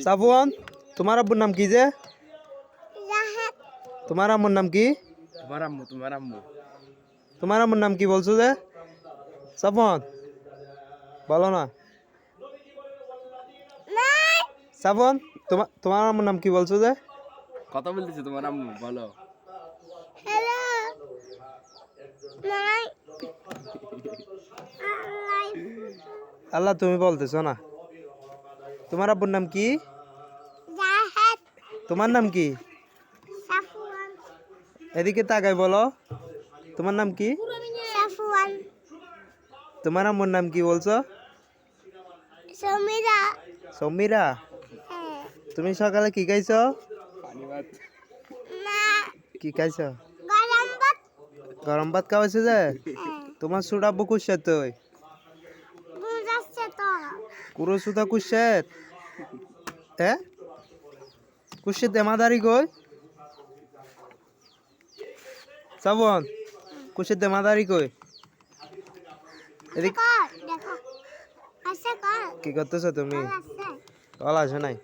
সাফওয়ান, তোমার আব্বুর নাম কি যে? তোমার আম্মুর নাম কি? তোমার আম্মুর নাম কি বলছো যে? সাফওয়ান, বলো না। সাফওয়ান, তোমার আম্মুর নাম কি বলছো যে? কথা বলতেছে তোমার আম্মু, বলো। আল্লাহ, তুমি বলতেছো না। তোমার আব্বুর নাম কি? তোমার নাম কি? এদিকে তাকাই বলো। তোমার নাম কি? তোমার আম্মুর নাম কি বলছো? সমীরা। তুমি সকালে কি খাইছো? পানি ভাত। কি খাইছো? গরম ভাত খাওয়াইছো যে? তোমার ছোট আব্বু কুসে তুই? কুরো সুতা কুসে? হ্যাঁ, কুসে দেমাদারি কই? সাবন, কুসে দেমাদারি কই? এদিক কি করতেছো তুমি? কল আসে নাই।